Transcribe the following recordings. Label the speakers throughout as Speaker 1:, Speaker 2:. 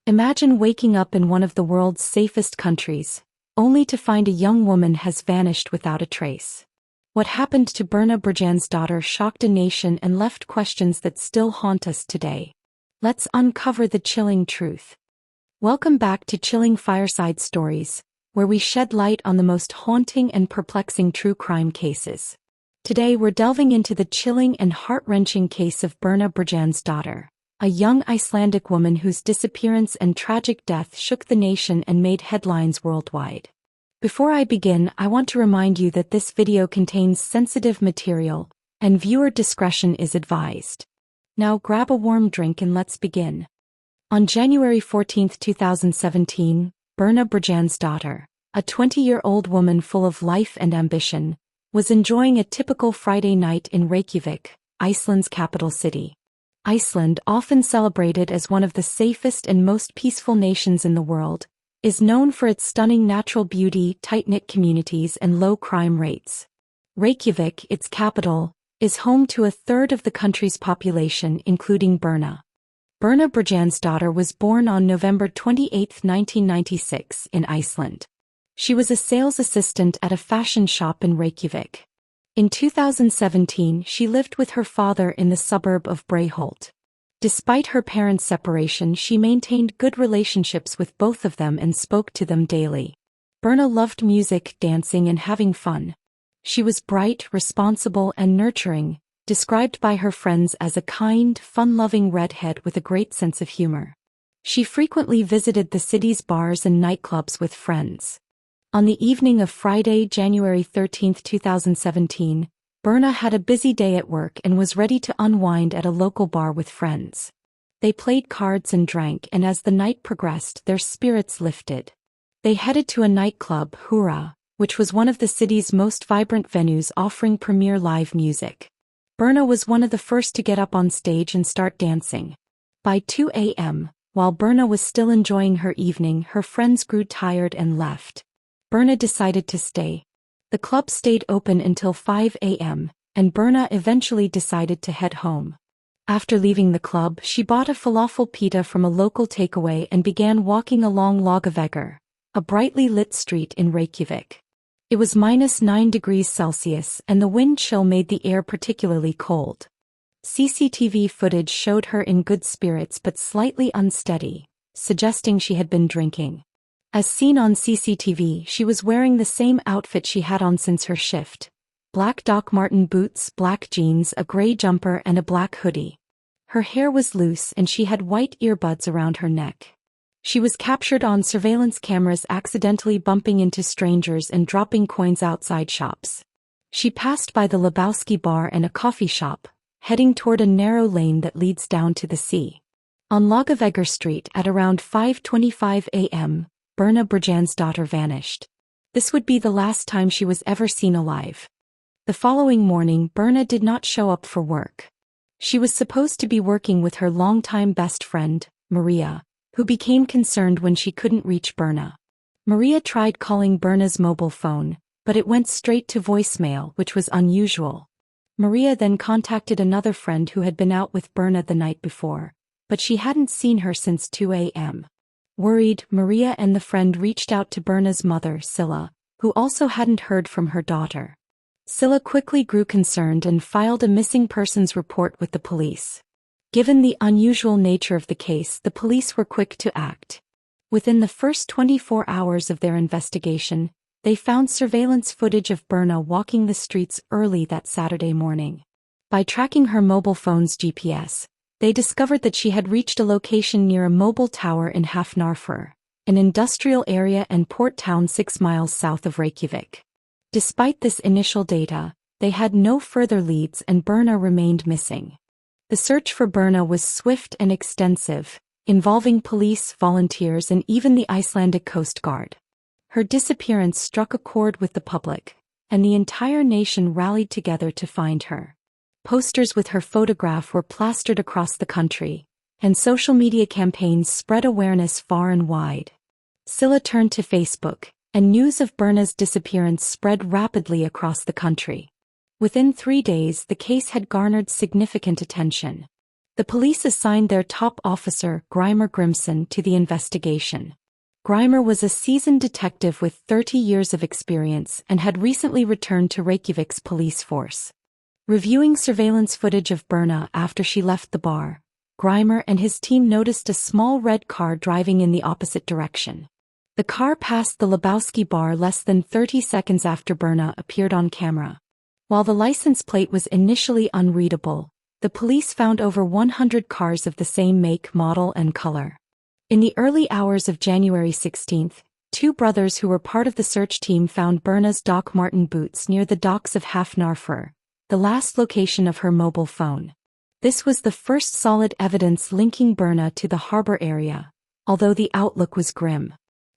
Speaker 1: Imagine waking up in one of the world's safest countries, only to find a young woman has vanished without a trace. What happened to Birna Brjánsdóttir shocked a nation and left questions that still haunt us today. Let's uncover the chilling truth. Welcome back to Chilling Fireside Stories, where we shed light on the most haunting and perplexing true crime cases. Today we're delving into the chilling and heart-wrenching case of Birna Brjánsdóttir, a young Icelandic woman whose disappearance and tragic death shook the nation and made headlines worldwide. Before I begin, I want to remind you that this video contains sensitive material, and viewer discretion is advised. Now grab a warm drink and let's begin. On January 14, 2017, Birna Brjánsdóttir, a 20-year-old woman full of life and ambition, was enjoying a typical Friday night in Reykjavik, Iceland's capital city. Iceland, often celebrated as one of the safest and most peaceful nations in the world, is known for its stunning natural beauty, tight-knit communities, and low crime rates. Reykjavik, its capital, is home to a third of the country's population, including Birna. Birna Brjánsdóttir was born on November 28, 1996, in Iceland. She was a sales assistant at a fashion shop in Reykjavik. In 2017, she lived with her father in the suburb of Breiðholt. Despite her parents' separation, she maintained good relationships with both of them and spoke to them daily. Birna loved music, dancing, and having fun. She was bright, responsible, and nurturing, described by her friends as a kind, fun-loving redhead with a great sense of humor. She frequently visited the city's bars and nightclubs with friends. On the evening of Friday, January 13, 2017, Birna had a busy day at work and was ready to unwind at a local bar with friends. They played cards and drank, and as the night progressed, their spirits lifted. They headed to a nightclub, Hura, which was one of the city's most vibrant venues offering premier live music. Birna was one of the first to get up on stage and start dancing. By 2 a.m., while Birna was still enjoying her evening, her friends grew tired and left. Birna decided to stay. The club stayed open until 5 a.m., and Birna eventually decided to head home. After leaving the club, she bought a falafel pita from a local takeaway and began walking along Laugavegur, a brightly lit street in Reykjavik. It was -9 degrees Celsius, and the wind chill made the air particularly cold. CCTV footage showed her in good spirits but slightly unsteady, suggesting she had been drinking. As seen on CCTV, she was wearing the same outfit she had on since her shift: black Doc Marten boots, black jeans, a gray jumper, and a black hoodie. Her hair was loose and she had white earbuds around her neck. She was captured on surveillance cameras accidentally bumping into strangers and dropping coins outside shops. She passed by the Lebowski bar and a coffee shop, heading toward a narrow lane that leads down to the sea. On Laugavegur Street at around 5:25 a.m., Birna Brjánsdóttir vanished. This would be the last time she was ever seen alive. The following morning, Birna did not show up for work. She was supposed to be working with her longtime best friend, Maria, who became concerned when she couldn't reach Birna. Maria tried calling Birna's mobile phone, but it went straight to voicemail, which was unusual. Maria then contacted another friend who had been out with Birna the night before, but she hadn't seen her since 2 a.m. Worried, Maria and the friend reached out to Birna's mother, Silla, who also hadn't heard from her daughter. Silla quickly grew concerned and filed a missing persons report with the police. Given the unusual nature of the case, the police were quick to act. Within the first 24 hours of their investigation, they found surveillance footage of Birna walking the streets early that Saturday morning. By tracking her mobile phone's GPS, they discovered that she had reached a location near a mobile tower in Hafnarfjörður, an industrial area and port town 6 miles south of Reykjavik. Despite this initial data, they had no further leads and Birna remained missing. The search for Birna was swift and extensive, involving police, volunteers, and even the Icelandic Coast Guard. Her disappearance struck a chord with the public, and the entire nation rallied together to find her. Posters with her photograph were plastered across the country, and social media campaigns spread awareness far and wide. Silla turned to Facebook, and news of Birna's disappearance spread rapidly across the country. Within 3 days, the case had garnered significant attention. The police assigned their top officer, Grimer Grimson, to the investigation. Grimer was a seasoned detective with 30 years of experience and had recently returned to Reykjavik's police force. Reviewing surveillance footage of Birna after she left the bar, Grimer and his team noticed a small red car driving in the opposite direction. The car passed the Lebowski bar less than 30 seconds after Birna appeared on camera. While the license plate was initially unreadable, the police found over 100 cars of the same make, model, and color. In the early hours of January 16, two brothers who were part of the search team found Birna's Doc Marten boots near the docks of Hafnarfjörður, the last location of her mobile phone. This was the first solid evidence linking Birna to the harbor area, although the outlook was grim.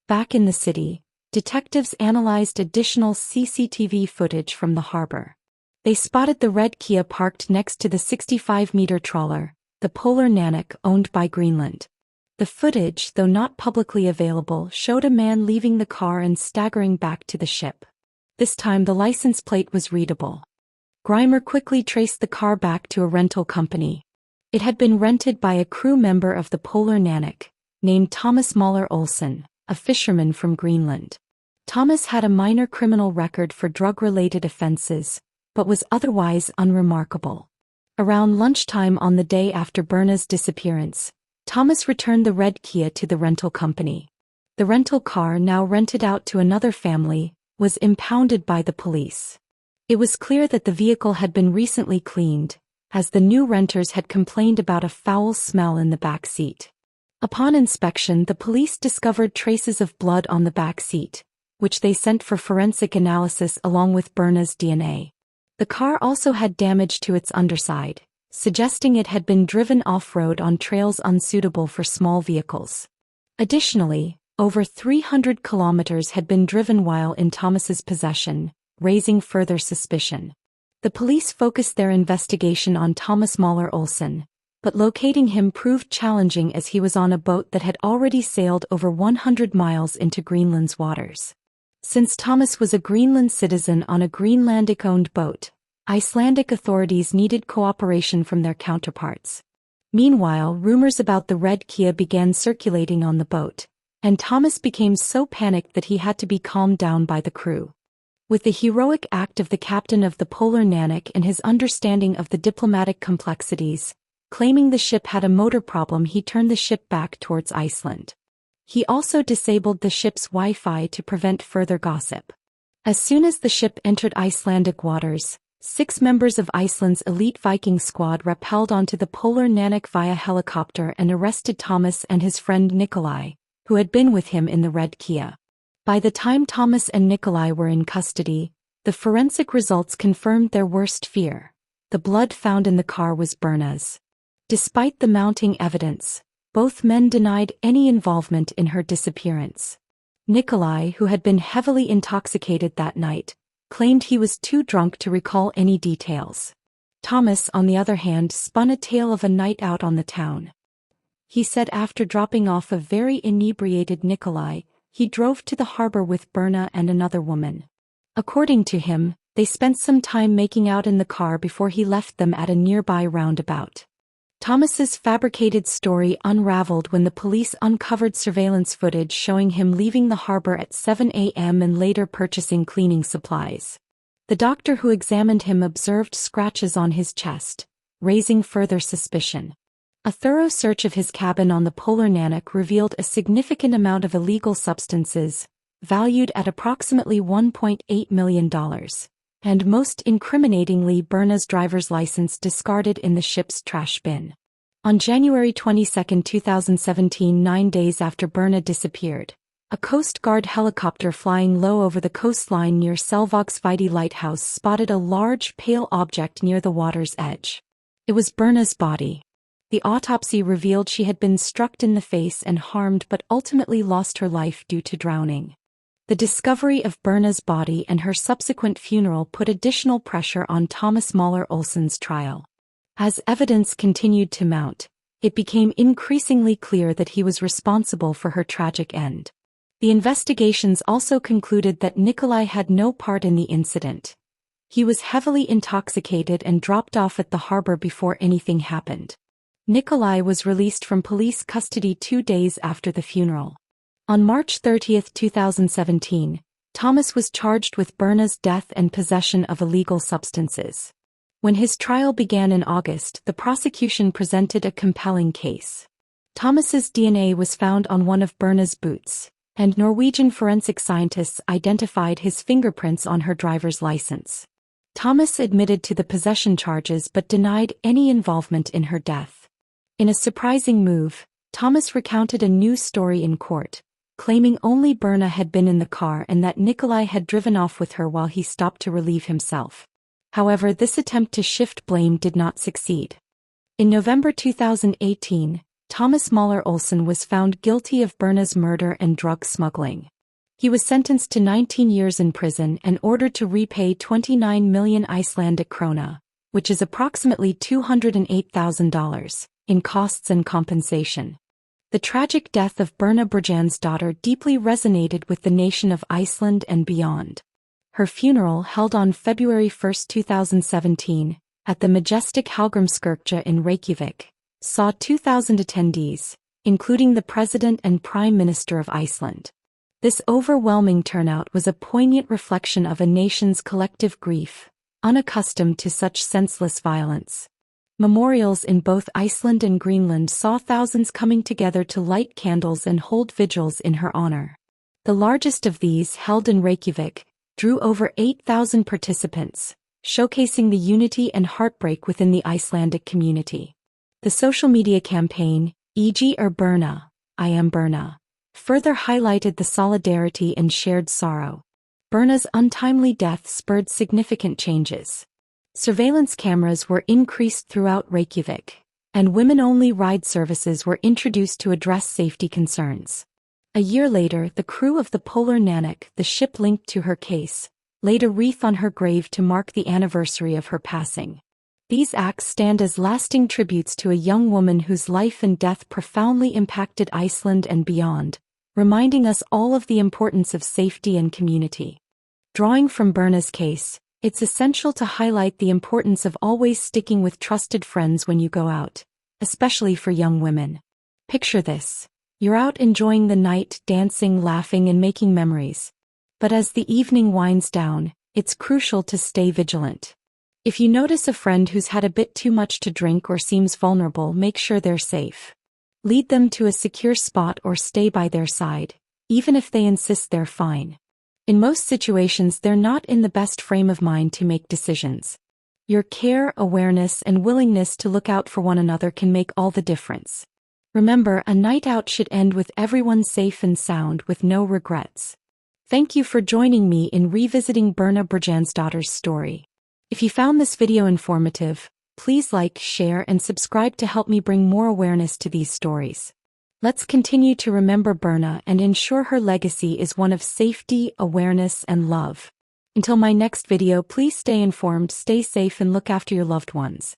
Speaker 1: Back in the city, detectives analyzed additional CCTV footage from the harbor. They spotted the red Kia parked next to the 65-meter trawler, the Polar Nanak, owned by Greenland. The footage, though not publicly available, showed a man leaving the car and staggering back to the ship. This time the license plate was readable. Grimer quickly traced the car back to a rental company. It had been rented by a crew member of the Polar Nanak, named Thomas Möller Olsen, a fisherman from Greenland. Thomas had a minor criminal record for drug-related offenses, but was otherwise unremarkable. Around lunchtime on the day after Birna's disappearance, Thomas returned the red Kia to the rental company. The rental car, now rented out to another family, was impounded by the police. It was clear that the vehicle had been recently cleaned, as the new renters had complained about a foul smell in the back seat. Upon inspection, the police discovered traces of blood on the back seat, which they sent for forensic analysis along with Birna's DNA. The car also had damage to its underside, suggesting it had been driven off-road on trails unsuitable for small vehicles. Additionally, over 300 kilometers had been driven while in Thomas's possession, raising further suspicion. The police focused their investigation on Thomas Möller Olsen, but locating him proved challenging as he was on a boat that had already sailed over 100 miles into Greenland's waters. Since Thomas was a Greenland citizen on a Greenlandic-owned boat, Icelandic authorities needed cooperation from their counterparts. Meanwhile, rumors about the red Kia began circulating on the boat, and Thomas became so panicked that he had to be calmed down by the crew. With the heroic act of the captain of the Polar Nanak and his understanding of the diplomatic complexities, claiming the ship had a motor problem, he turned the ship back towards Iceland. He also disabled the ship's Wi-Fi to prevent further gossip. As soon as the ship entered Icelandic waters, 6 members of Iceland's elite Viking squad rappelled onto the Polar Nanak via helicopter and arrested Thomas and his friend Nikolai, who had been with him in the red Kia. By the time Thomas and Nikolai were in custody, the forensic results confirmed their worst fear. The blood found in the car was Birna's. Despite the mounting evidence, both men denied any involvement in her disappearance. Nikolai, who had been heavily intoxicated that night, claimed he was too drunk to recall any details. Thomas, on the other hand, spun a tale of a night out on the town. He said after dropping off a very inebriated Nikolai, he drove to the harbor with Birna and another woman. According to him, they spent some time making out in the car before he left them at a nearby roundabout. Thomas's fabricated story unraveled when the police uncovered surveillance footage showing him leaving the harbor at 7 a.m. and later purchasing cleaning supplies. The doctor who examined him observed scratches on his chest, raising further suspicion. A thorough search of his cabin on the Polar Nanak revealed a significant amount of illegal substances, valued at approximately $1.8 million, and most incriminatingly Birna's driver's license discarded in the ship's trash bin. On January 22, 2017, 9 days after Birna disappeared, a Coast Guard helicopter flying low over the coastline near Selvogsviti lighthouse spotted a large pale object near the water's edge. It was Birna's body. The autopsy revealed she had been struck in the face and harmed but ultimately lost her life due to drowning. The discovery of Birna's body and her subsequent funeral put additional pressure on Thomas Möller Olsen's trial. As evidence continued to mount, it became increasingly clear that he was responsible for her tragic end. The investigations also concluded that Nikolai had no part in the incident. He was heavily intoxicated and dropped off at the harbor before anything happened. Nikolai was released from police custody 2 days after the funeral. On March 30, 2017, Thomas was charged with Birna's death and possession of illegal substances. When his trial began in August, the prosecution presented a compelling case. Thomas's DNA was found on one of Birna's boots, and Norwegian forensic scientists identified his fingerprints on her driver's license. Thomas admitted to the possession charges but denied any involvement in her death. In a surprising move, Thomas recounted a new story in court, claiming only Birna had been in the car and that Nikolai had driven off with her while he stopped to relieve himself. However, this attempt to shift blame did not succeed. In November 2018, Thomas Möller Olsen was found guilty of Birna's murder and drug smuggling. He was sentenced to 19 years in prison and ordered to repay 29 million Icelandic krona, which is approximately $208,000, in costs and compensation. The tragic death of Birna Brjánsdóttir deeply resonated with the nation of Iceland and beyond. Her funeral, held on February 1, 2017, at the majestic Hallgrímskirkja in Reykjavik, saw 2,000 attendees, including the President and Prime Minister of Iceland. This overwhelming turnout was a poignant reflection of a nation's collective grief, unaccustomed to such senseless violence. Memorials in both Iceland and Greenland saw thousands coming together to light candles and hold vigils in her honor. The largest of these, held in Reykjavik, drew over 8,000 participants, showcasing the unity and heartbreak within the Icelandic community. The social media campaign, e.g. Birna, I Am Birna, further highlighted the solidarity and shared sorrow. Birna's untimely death spurred significant changes. Surveillance cameras were increased throughout Reykjavik, and women-only ride services were introduced to address safety concerns. A year later, the crew of the Polar Nanak, the ship linked to her case, laid a wreath on her grave to mark the anniversary of her passing. These acts stand as lasting tributes to a young woman whose life and death profoundly impacted Iceland and beyond, reminding us all of the importance of safety and community. Drawing from Birna's case, it's essential to highlight the importance of always sticking with trusted friends when you go out, especially for young women. Picture this. You're out enjoying the night, dancing, laughing, and making memories. But as the evening winds down, it's crucial to stay vigilant. If you notice a friend who's had a bit too much to drink or seems vulnerable, make sure they're safe. Lead them to a secure spot or stay by their side, even if they insist they're fine. In most situations, they're not in the best frame of mind to make decisions. Your care, awareness, and willingness to look out for one another can make all the difference. Remember, a night out should end with everyone safe and sound with no regrets. Thank you for joining me in revisiting Birna Brjánsdóttir's story. If you found this video informative, please like, share, and subscribe to help me bring more awareness to these stories. Let's continue to remember Birna and ensure her legacy is one of safety, awareness, and love. Until my next video, please stay informed, stay safe, and look after your loved ones.